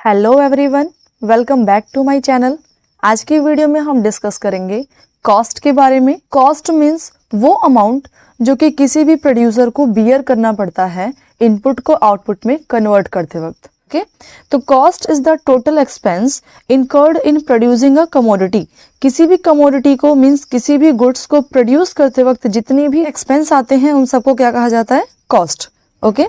Hello everyone, welcome back to my channel. आज की video में हम डिस्कस करेंगे कॉस्ट के बारे में। कॉस्ट मीन्स वो अमाउंट जो कि किसी भी प्रोड्यूसर को बियर करना पड़ता है इनपुट को आउटपुट में कन्वर्ट करते वक्त। ओके, तो cost is the total expense incurred in producing a commodity. किसी भी कमोडिटी को मीन्स किसी भी गुड्स को प्रोड्यूस करते वक्त जितनी भी एक्सपेंस आते हैं उन सबको क्या कहा जाता है? कॉस्ट। ओके,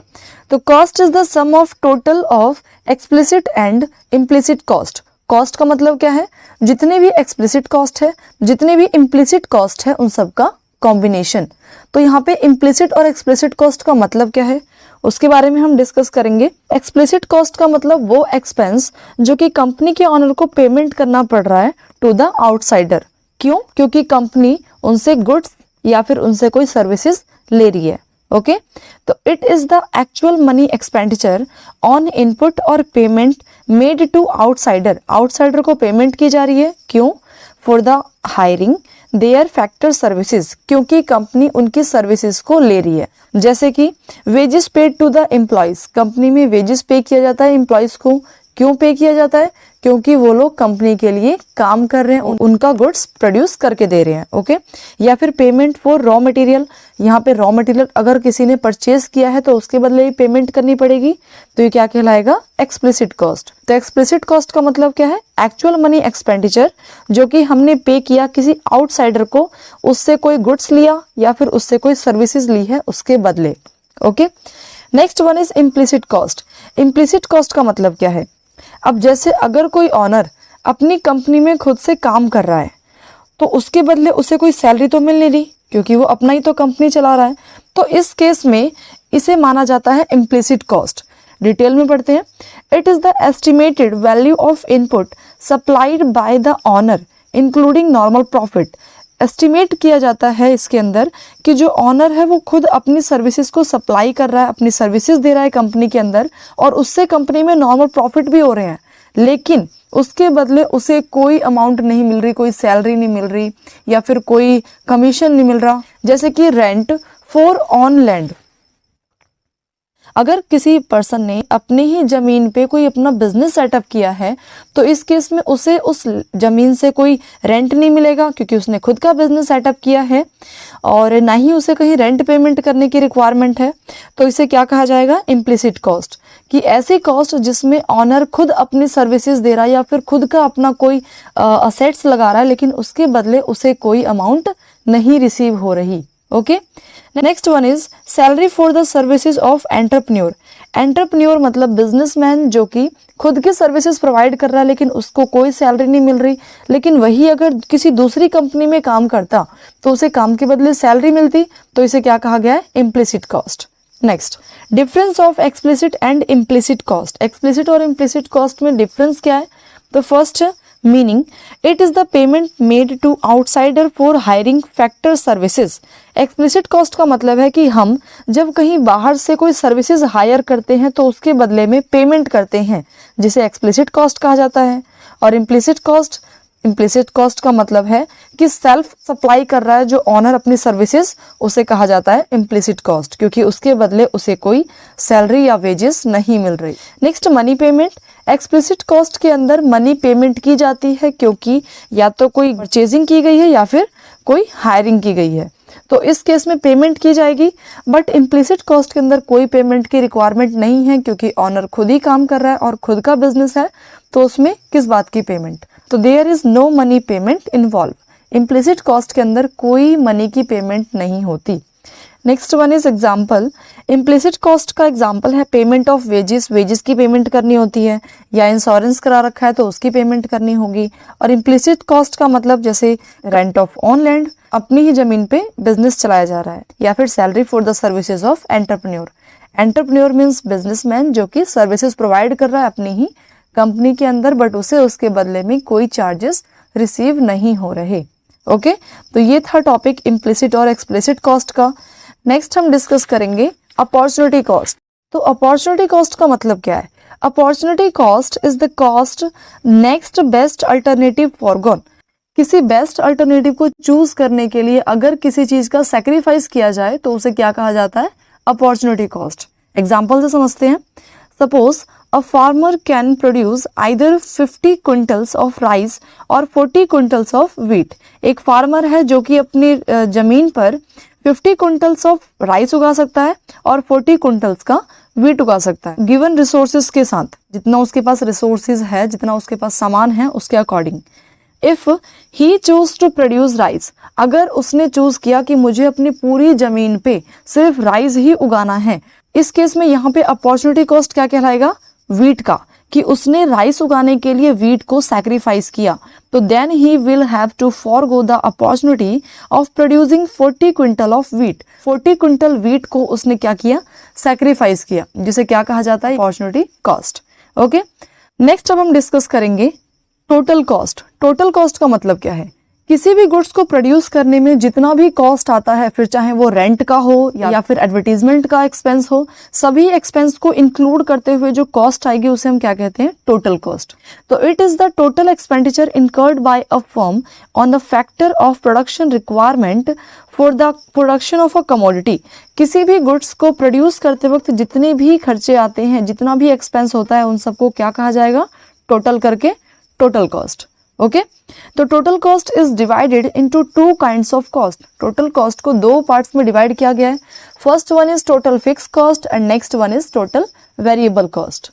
तो cost is the sum of total of explicit and implicit cost. Cost का मतलब क्या है? जितने भी एक्सप्लिसिट कॉस्ट है, जितने भी इम्प्लिसिट कॉस्ट है, उन सब का कॉम्बिनेशन। तो यहाँ पे इम्प्लिसिट और एक्सप्लिसिट कॉस्ट का मतलब क्या है उसके बारे में हम डिस्कस करेंगे। एक्सप्लिसिट कॉस्ट का मतलब वो एक्सपेंस जो कि कंपनी के ऑनर को पेमेंट करना पड़ रहा है टू द आउटसाइडर। क्यों? क्योंकि कंपनी उनसे गुड्स या फिर उनसे कोई सर्विसेज ले रही है। ओके, तो it is the actual money expenditure on input और payment made to outsider. Outsider को पेमेंट की जा रही है। क्यों? For the hiring their factor services, क्योंकि कंपनी उनकी सर्विसेज को ले रही है। जैसे कि wages paid to the employees, company में वेजेस पे किया जाता है एम्प्लॉयज को। क्यों पे किया जाता है? क्योंकि वो लोग कंपनी के लिए काम कर रहे हैं, उनका गुड्स प्रोड्यूस करके दे रहे हैं। ओके, या फिर पेमेंट फॉर रॉ मटेरियल। यहाँ पे रॉ मटेरियल अगर किसी ने परचेज किया है तो उसके बदले ही पेमेंट करनी पड़ेगी, तो ये क्या कहलाएगा? Explicit cost. तो एक्सप्लिसिट कॉस्ट का मतलब क्या है? एक्चुअल मनी एक्सपेंडिचर जो कि हमने पे किया किसी आउटसाइडर को, उससे कोई गुड्स लिया या फिर उससे कोई सर्विसेज ली है उसके बदले। Okay, next one is implicit cost. Implicit cost का मतलब क्या है? अब जैसे अगर कोई ऑनर अपनी कंपनी में खुद से काम कर रहा है तो उसके बदले उसे कोई सैलरी तो मिल नहीं रही, क्योंकि वो अपना ही तो कंपनी चला रहा है। तो इस केस में इसे माना जाता है इम्प्लिसिट कॉस्ट। डिटेल में पढ़ते हैं। It is the estimated value of input supplied by the owner including normal profit. Estimate किया जाता है इसके अंदर कि जो ऑनर है वो खुद अपनी सर्विसेज को सप्लाई कर रहा है, अपनी सर्विसेज दे रहा है कंपनी के अंदर, और उससे कंपनी में नॉर्मल प्रॉफिट भी हो रहे हैं, लेकिन उसके बदले उसे कोई अमाउंट नहीं मिल रही, कोई सैलरी नहीं मिल रही या फिर कोई कमीशन नहीं मिल रहा। जैसे कि रेंट फॉर ऑन लैंड। अगर किसी पर्सन ने अपने ही जमीन पे कोई अपना बिजनेस सेटअप किया है तो इस केस में उसे उस जमीन से कोई रेंट नहीं मिलेगा, क्योंकि उसने खुद का बिजनेस सेटअप किया है, और ना ही उसे कहीं रेंट पेमेंट करने की रिक्वायरमेंट है। तो इसे क्या कहा जाएगा? Implicit cost. कि ऐसी कॉस्ट जिसमें ऑनर खुद अपनी सर्विसेज दे रहा है या फिर खुद का अपना कोई असेट्स लगा रहा है, लेकिन उसके बदले उसे कोई अमाउंट नहीं रिसीव हो रही। Okay, next one is salary for the services of entrepreneur. Entrepreneur मतलब बिजनेसमैन जो कि खुद की सर्विसेज प्रोवाइड कर रहा है लेकिन उसको कोई सैलरी नहीं मिल रही, लेकिन वही अगर किसी दूसरी कंपनी में काम करता तो उसे काम के बदले सैलरी मिलती। तो इसे क्या कहा गया है? Implicit cost. Next, difference of explicit and implicit cost. Explicit और इम्प्लिसिट कॉस्ट में डिफरेंस क्या है? तो first meaning, it is the payment made to outsider for hiring factor services. Explicit cost का मतलब है कि हम जब कहीं बाहर से कोई सर्विसेज हायर करते हैं तो उसके बदले में पेमेंट करते हैं, जिसे एक्सप्लिसिट कॉस्ट कहा जाता है। और इम्प्लिसिट कॉस्ट का मतलब है कि सेल्फ सप्लाई कर रहा है जो ऑनर अपनी सर्विसेज, उसे कहा जाता है इम्प्लिसिट कॉस्ट, क्योंकि उसके बदले उसे कोई सैलरी या वेजेस नहीं मिल रही। Next, money payment. Explicit cost के अंदर मनी पेमेंट की जाती है क्योंकि या तो कोई परचेजिंग की गई है या फिर कोई हायरिंग की गई है, तो इस केस में पेमेंट की जाएगी। बट इम्प्लिसिट कॉस्ट के अंदर कोई पेमेंट की रिक्वायरमेंट नहीं है, क्योंकि ऑनर खुद ही काम कर रहा है और खुद का बिजनेस है, तो उसमें किस बात की पेमेंट? तो there is no money payment involve. Implicit cost के अंदर कोई मनी की पेमेंट नहीं होती। Next one is example. Implicit cost का एग्जाम्पल है पेमेंट ऑफ वेजेस। वेजेस की पेमेंट करनी होती है, या इंश्योरेंस करा रखा है तो उसकी पेमेंट करनी होगी। और इम्प्लिसिट कॉस्ट का मतलब जैसे रेंट ऑफ ऑन लैंड, अपनी ही जमीन पे बिजनेस चलाया जा रहा है, या फिर salary for the services of entrepreneur. Entrepreneur means businessman जो कि सर्विसेज प्रोवाइड कर रहा है अपनी ही कंपनी के अंदर, बट उसे उसके बदले में कोई चार्जेस रिसीव नहीं हो रहे। ओके, तो ये था टॉपिक इम्प्लिसिट और एक्सप्लिसिट कॉस्ट का। नेक्स्ट हम डिस्कस करेंगे अपॉर्चुनिटी कॉस्ट। तो अपॉर्चुनिटी कॉस्ट का मतलब क्या है? Opportunity cost is the cost next best alternative foregone. किसी बेस्ट अल्टरनेटिव को चूज करने के लिए अगर किसी चीज का सैक्रिफाइस किया जाए तो उसे क्या कहा जाता है? Opportunity cost. एग्जाम्पल से समझते हैं। Suppose a farmer can produce either 50 quintals of rice और 40 quintals of wheat। एक फार्मर है जो कि अपनी जमीन पर 50 क्विंटल्स ऑफ राइस उगा सकता है और 40 क्विंटल्स का वीट उगा सकता है गिवन रिसोर्सेज के साथ, जितना उसके पास रिसोर्सेज है, जितना उसके पास सामान है उसके according. If he choose to produce rice, अगर उसने चूज किया कि मुझे अपनी पूरी जमीन पे सिर्फ राइस ही उगाना है, इस केस में यहाँ पे अपॉर्चुनिटी कॉस्ट क्या कहलाएगा? वीट का, कि उसने राइस उगाने के लिए वीट को सैक्रिफाइस किया, तो then he will have to forgo the opportunity of producing 40 quintal of wheat. 40 quintal wheat को उसने क्या किया? सैक्रिफाइस किया, जिसे क्या कहा जाता है? Opportunity cost. ओके, नेक्स्ट अब हम डिस्कस करेंगे टोटल कॉस्ट। टोटल कॉस्ट का मतलब क्या है? किसी भी गुड्स को प्रोड्यूस करने में जितना भी कॉस्ट आता है, फिर चाहे वो रेंट का हो या फिर एडवर्टीजमेंट का एक्सपेंस हो, सभी एक्सपेंस को इंक्लूड करते हुए जो कॉस्ट आएगी उसे हम क्या कहते हैं? Total cost. तो it is the total expenditure incurred by a firm on the factor of production requirement for the production of a commodity. किसी भी गुड्स को प्रोड्यूस करते वक्त जितने भी खर्चे आते हैं, जितना भी एक्सपेंस होता है, उन सबको क्या कहा जाएगा? टोटल करके टोटल कॉस्ट। ओके, तो total cost is divided into two kinds of cost. Total cost को दो पार्ट्स में डिवाइड किया गया है। First one is total fix cost and next one is total variable cost.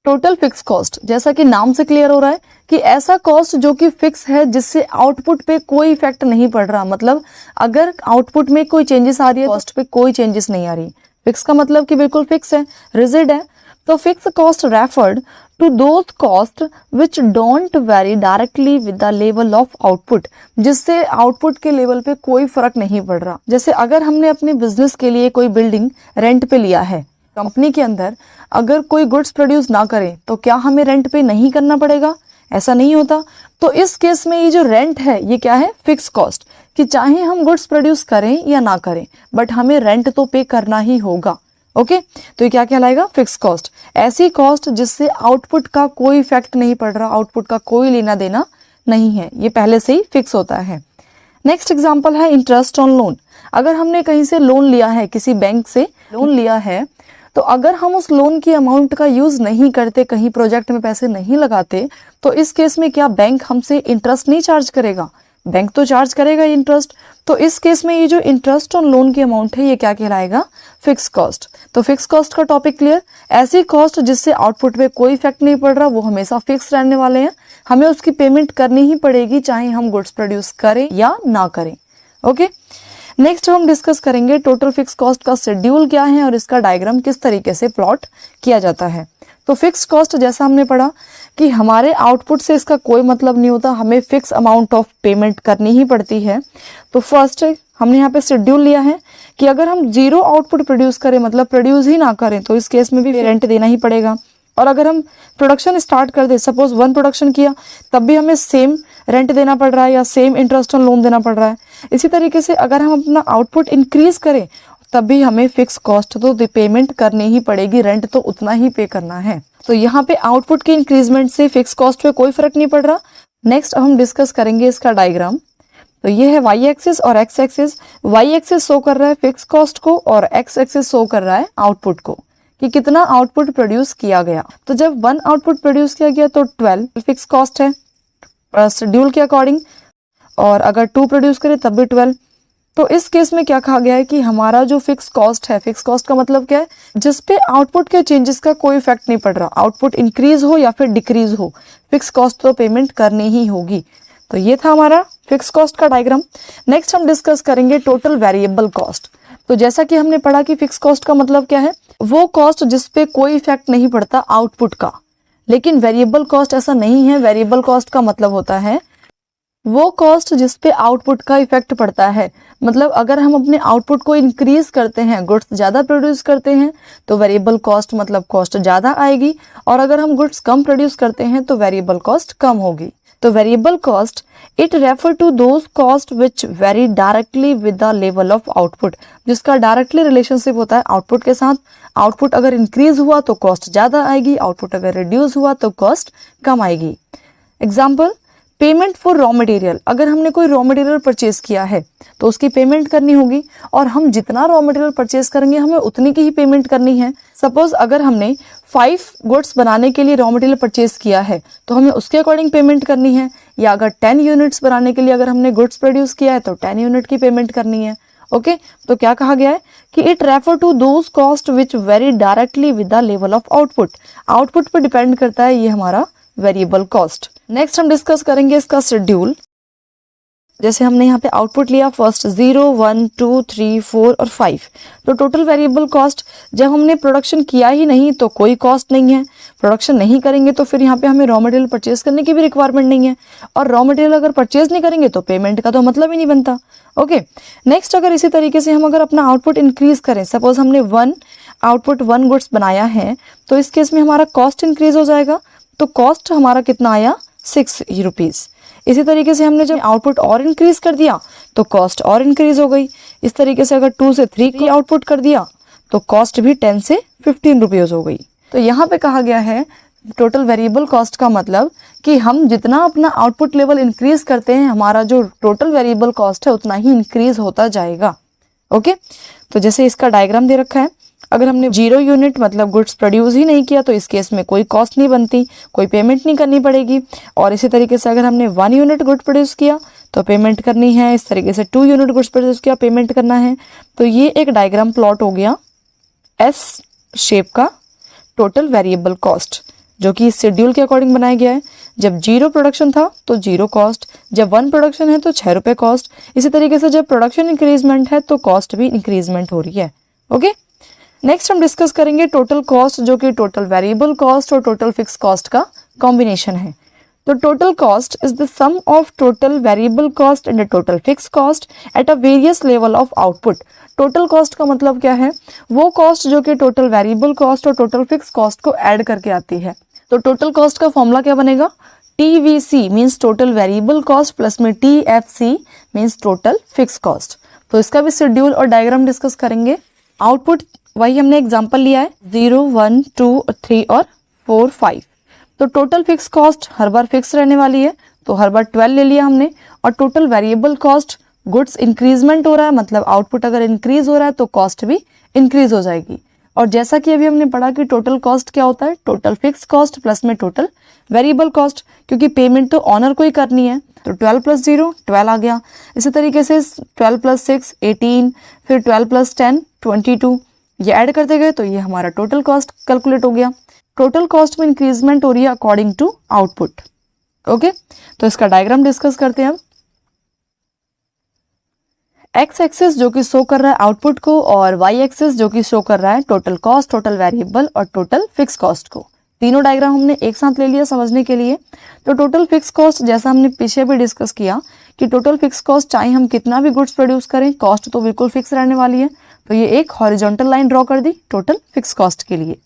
Total fix cost, जैसा कि नाम से क्लियर हो रहा है कि ऐसा कॉस्ट जो कि फिक्स है, जिससे आउटपुट पे कोई इफेक्ट नहीं पड़ रहा। मतलब अगर आउटपुट में कोई चेंजेस आ रही है, कॉस्ट पे कोई चेंजेस नहीं आ रही। फिक्स का मतलब कि बिल्कुल फिक्स है, रिजिड है। तो fix cost referred to those cost which don't vary directly with the level of output, जिससे आउटपुट के लेवल पे कोई फर्क नहीं पड़ रहा। जैसे अगर हमने अपने बिजनेस के लिए कोई बिल्डिंग रेंट पे लिया है, कंपनी के अंदर अगर कोई गुड्स प्रोड्यूस ना करे तो क्या हमें रेंट पे नहीं करना पड़ेगा? ऐसा नहीं होता। तो इस केस में ये जो रेंट है, ये क्या है? फिक्स कॉस्ट, कि चाहे हम गुड्स प्रोड्यूस करें या ना करें, बट हमें रेंट तो पे करना ही होगा। ओके, तो ये क्या कहलाएगा? Fix cost. ऐसी कॉस्ट जिससे आउटपुट का कोई इफेक्ट नहीं पड़ रहा, आउटपुट का कोई लेना देना नहीं है, ये पहले से ही फिक्स होता है। नेक्स्ट एग्जांपल है इंटरेस्ट ऑन लोन। अगर हमने कहीं से लोन लिया है, किसी बैंक से लोन लिया है, तो अगर हम उस लोन की अमाउंट का यूज नहीं करते, कहीं प्रोजेक्ट में पैसे नहीं लगाते, तो इस केस में क्या बैंक हमसे इंटरेस्ट नहीं चार्ज करेगा? बैंक तो चार्ज करेगा इंटरेस्ट। तो इस केस में ये जो इंटरेस्ट ऑन लोन की अमाउंट है, ये क्या कहलाएगा? Fix cost. तो फिक्स कॉस्ट का टॉपिक क्लियर। ऐसी कॉस्ट जिससे आउटपुट पे कोई इफेक्ट नहीं पड़ रहा, वो हमेशा फिक्स रहने वाले हैं, हमें उसकी पेमेंट करनी ही पड़ेगी, चाहे हम गुड्स प्रोड्यूस करें या ना करें। ओके, नेक्स्ट हम डिस्कस करेंगे टोटल फिक्स कॉस्ट का शेड्यूल क्या है और इसका डायग्राम किस तरीके से प्लॉट किया जाता है। तो फिक्स कॉस्ट, जैसा हमने पढ़ा कि हमारे आउटपुट से इसका कोई मतलब नहीं होता, हमें फिक्स अमाउंट ऑफ पेमेंट करनी ही पड़ती है। तो फर्स्ट हमने यहाँ पे शेड्यूल लिया है कि अगर हम जीरो आउटपुट प्रोड्यूस करें, मतलब प्रोड्यूस ही ना करें, तो इस केस में भी रेंट देना ही पड़ेगा। और अगर हम प्रोडक्शन स्टार्ट कर दे, सपोज 1 प्रोडक्शन किया, तब भी हमें सेम रेंट देना पड़ रहा है या सेम इंटरेस्ट ऑन लोन देना पड़ रहा है। इसी तरीके से अगर हम अपना आउटपुट इंक्रीज करें, तब भी हमें फिक्स कॉस्ट तो पेमेंट करनी ही पड़ेगी, रेंट तो उतना ही पे करना है। तो यहाँ पे आउटपुट के इंक्रीजमेंट से फिक्स कॉस्ट पे कोई फर्क नहीं पड़ रहा। नेक्स्ट हम डिस्कस करेंगे इसका डायग्राम। तो ये है वाई एक्सिस और X axis. Y axis show कर रहा है फिक्स कॉस्ट को और एक्स एक्सिस शो कर रहा है आउटपुट को, कि कितना आउटपुट प्रोड्यूस किया गया। तो जब 1 आउटपुट प्रोड्यूस किया गया तो 12 फिक्स कॉस्ट है शेड्यूल के अकॉर्डिंग, और अगर 2 प्रोड्यूस करे तब भी 12। तो इस केस में क्या कहा गया है कि हमारा जो फिक्स कॉस्ट है, फिक्स कॉस्ट का मतलब क्या है? जिसपे आउटपुट के चेंजेस का कोई इफेक्ट नहीं पड़ रहा, आउटपुट इंक्रीज हो या फिर डिक्रीज हो, फिक्स कॉस्ट तो पेमेंट करनी ही होगी। तो ये था हमारा फिक्स कॉस्ट का डायग्राम। नेक्स्ट हम डिस्कस करेंगे टोटल वेरिएबल कॉस्ट। तो जैसा कि हमने पढ़ा कि फिक्स कॉस्ट का मतलब क्या है? वो कॉस्ट जिसपे कोई इफेक्ट नहीं पड़ता आउटपुट का। लेकिन वेरिएबल कॉस्ट ऐसा नहीं है। वेरिएबल कॉस्ट का मतलब होता है वो कॉस्ट जिसपे आउटपुट का इफेक्ट पड़ता है। मतलब अगर हम अपने आउटपुट को इंक्रीज करते हैं, गुड्स ज्यादा प्रोड्यूस करते हैं, तो वेरिएबल कॉस्ट मतलब कॉस्ट ज्यादा आएगी, और अगर हम गुड्स कम प्रोड्यूस करते हैं तो वेरिएबल कॉस्ट कम होगी। तो variable cost it refer to those cost which vary directly with the level of output, जिसका डायरेक्टली रिलेशनशिप होता है आउटपुट के साथ। आउटपुट अगर इंक्रीज हुआ तो कॉस्ट ज्यादा आएगी, आउटपुट अगर रिड्यूस हुआ तो कॉस्ट कम आएगी। Example, payment for raw material, अगर हमने कोई रॉ मटेरियल परचेज किया है तो उसकी पेमेंट करनी होगी, और हम जितना रॉ मटेरियल परचेज करेंगे हमें उतनी की ही पेमेंट करनी है। सपोज अगर हमने 5 गुड्स बनाने के लिए रॉ मटेरियल परचेज किया है तो हमें उसके अकॉर्डिंग पेमेंट करनी है, या अगर 10 यूनिट्स बनाने के लिए अगर हमने गुड्स प्रोड्यूस किया है तो 10 यूनिट की पेमेंट करनी है। ओके, तो क्या कहा गया है कि it refer to those cost which vary directly with the level of output. Output पर डिपेंड करता है ये हमारा वेरिएबल कॉस्ट। नेक्स्ट हम डिस्कस करेंगे इसका शेड्यूल। जैसे हमने यहाँ पे आउटपुट लिया फर्स्ट 0, 1, 2, 3, 4 और 5, तो टोटल वेरिएबल कॉस्ट, जब हमने प्रोडक्शन किया ही नहीं तो कोई कॉस्ट नहीं है, प्रोडक्शन नहीं करेंगे तो फिर यहाँ पे हमें रॉ मटेरियल परचेज करने की भी रिक्वायरमेंट नहीं है, और रॉ मटेरियल अगर परचेज नहीं करेंगे तो पेमेंट का तो मतलब ही नहीं बनता। ओके, नेक्स्ट अगर इसी तरीके से हम अगर अपना आउटपुट इंक्रीज करें, सपोज हमने 1 गुड्स बनाया है तो इस केस में हमारा कॉस्ट इंक्रीज हो जाएगा, तो कॉस्ट हमारा कितना आया 6 रुपीज़। इसी तरीके से हमने जब आउटपुट और इंक्रीज कर दिया तो कॉस्ट और इंक्रीज हो गई। इस तरीके से अगर 2 से 3 की आउटपुट कर दिया तो कॉस्ट भी 10 से 15 रुपीज़ हो गई। तो यहाँ पे कहा गया है टोटल वेरिएबल कॉस्ट का मतलब कि हम जितना अपना आउटपुट लेवल इंक्रीज करते हैं हमारा जो टोटल वेरिएबल कॉस्ट है उतना ही इंक्रीज होता जाएगा। ओके, तो जैसे इसका डायग्राम दे रखा है, अगर हमने 0 यूनिट मतलब गुड्स प्रोड्यूस ही नहीं किया तो इस केस में कोई कॉस्ट नहीं बनती, कोई पेमेंट नहीं करनी पड़ेगी। और इसी तरीके से अगर हमने 1 यूनिट गुड प्रोड्यूस किया तो पेमेंट करनी है, इस तरीके से 2 यूनिट गुड्स प्रोड्यूस किया पेमेंट करना है। तो ये एक डायग्राम प्लॉट हो गया एस शेप का टोटल वेरिएबल कॉस्ट, जो कि इस शेड्यूल के अकॉर्डिंग बनाया गया है। जब 0 प्रोडक्शन था तो 0 कॉस्ट, जब 1 प्रोडक्शन है तो 6 रुपये कॉस्ट। इसी तरीके से जब प्रोडक्शन इंक्रीजमेंट है तो कॉस्ट भी इंक्रीजमेंट हो रही है। ओके, नेक्स्ट हम डिस्कस करेंगे टोटल कॉस्ट, जो कि टोटल वेरिएबल कॉस्ट और टोटल फिक्स कॉस्ट का कॉम्बिनेशन है। तो total cost is the sum of total variable cost and total fix cost at a various level of output. Total cost का मतलब क्या है, वो कॉस्ट जो कि टोटल वेरिएबल कॉस्ट और टोटल फिक्स कॉस्ट को ऐड करके आती है। तो टोटल कॉस्ट का फॉर्मूला क्या बनेगा, TVC means total variable cost plus में TFC means total fix cost. तो इसका भी शेड्यूल और डायग्राम डिस्कस करेंगे। आउटपुट वही हमने एग्जांपल लिया है 0, 1, 2, 3 और 4, 5। तो टोटल फिक्स कॉस्ट हर बार फिक्स रहने वाली है तो हर बार 12 ले लिया हमने, और total variable cost goods increment हो रहा है मतलब आउटपुट अगर इंक्रीज हो रहा है तो कॉस्ट भी इंक्रीज हो जाएगी। और जैसा कि अभी हमने पढ़ा कि टोटल कॉस्ट क्या होता है, टोटल फिक्स कॉस्ट प्लस में टोटल वेरिएबल कॉस्ट, क्योंकि पेमेंट तो ऑनर को ही करनी है तो 12 + 0 12 आ गया। इसी तरीके से 12 + 6 18, फिर 12 + 10 22, ये ऐड करते गए तो ये हमारा टोटल कॉस्ट कैलकुलेट हो गया। टोटल कॉस्ट में इंक्रीजमेंट हो रही है अकॉर्डिंग टू आउटपुट। ओके, तो इसका डायग्राम डिस्कस करते हैं अब। एक्स एक्सिस जो कि शो कर रहा है आउटपुट को, और वाई एक्सिस जो कि शो कर रहा है टोटल कॉस्ट, टोटल वेरिएबल और टोटल फिक्स कॉस्ट को। तीनों डायग्राम हमने एक साथ ले लिया समझने के लिए। तो टोटल फिक्स कॉस्ट जैसा हमने पीछे भी डिस्कस किया कि टोटल फिक्स कॉस्ट चाहे हम कितना भी गुड्स प्रोड्यूस करें कॉस्ट तो बिल्कुल फिक्स रहने वाली है। तो ये एक हॉरिजॉन्टल लाइन ड्रॉ कर दी टोटल फिक्स कॉस्ट के लिए।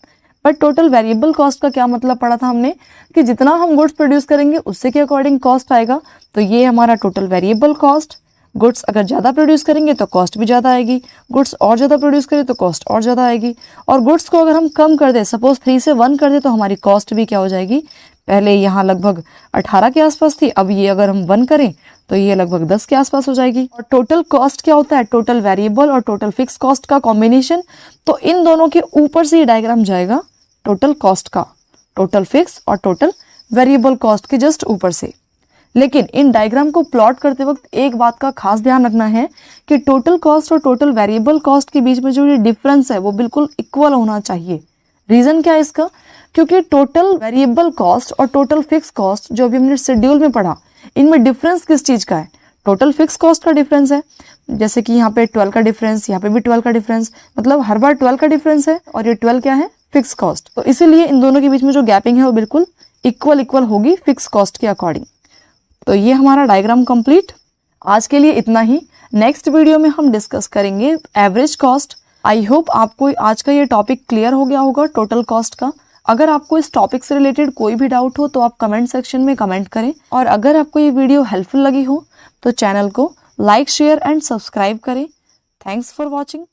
बट टोटल वेरिएबल कॉस्ट का क्या मतलब पढ़ा था हमने कि जितना हम गुड्स प्रोड्यूस करेंगे उससे के अकॉर्डिंग कॉस्ट आएगा। तो ये हमारा टोटल वेरिएबल कॉस्ट, गुड्स अगर ज़्यादा प्रोड्यूस करेंगे तो कॉस्ट भी ज़्यादा आएगी, गुड्स और ज़्यादा प्रोड्यूस करें तो कॉस्ट और ज़्यादा आएगी। और गुड्स को अगर हम कम कर दें, सपोज 3 से 1 कर दें तो हमारी कॉस्ट भी क्या हो जाएगी, पहले यहाँ लगभग 18 के आसपास थी, अब ये अगर हम 1 करें तो ये लगभग 10 के आसपास हो जाएगी। और टोटल कॉस्ट क्या होता है, टोटल वेरिएबल और टोटल फिक्स कॉस्ट का कॉम्बिनेशन। तो इन दोनों के ऊपर से ये डायग्राम जाएगा टोटल कॉस्ट का, टोटल फिक्स और टोटल वेरिएबल कॉस्ट के जस्ट ऊपर से। लेकिन इन डायग्राम को प्लॉट करते वक्त एक बात का खास ध्यान रखना है कि टोटल कॉस्ट और टोटल वेरिएबल कॉस्ट के बीच में जो ये डिफरेंस है वो बिल्कुल इक्वल होना चाहिए। रीजन क्या है इसका, क्योंकि टोटल वेरिएबल कॉस्ट और टोटल फिक्स कॉस्ट जो अभी हमने शेड्यूल में पढ़ा, इनमें डिफरेंस किस चीज का है, टोटल फिक्स कॉस्ट का डिफरेंस है। जैसे कि यहाँ पे 12 का डिफरेंस, यहाँ पे भी 12 का डिफरेंस, मतलब हर बार 12 का डिफरेंस है और ये 12 क्या है, फिक्स कॉस्ट। तो इसीलिए इन दोनों के बीच में जो गैपिंग है वो बिल्कुल इक्वल होगी फिक्स कॉस्ट के अकॉर्डिंग। तो ये हमारा डायग्राम कंप्लीट। आज के लिए इतना ही। नेक्स्ट वीडियो में हम डिस्कस करेंगे एवरेज कॉस्ट। आई होप आपको आज का ये टॉपिक क्लियर हो गया होगा टोटल कॉस्ट का। अगर आपको इस टॉपिक से रिलेटेड कोई भी डाउट हो तो आप कमेंट सेक्शन में कमेंट करें, और अगर आपको ये वीडियो हेल्पफुल लगी हो तो चैनल को लाइक, शेयर एंड सब्सक्राइब करें। Thanks for watching.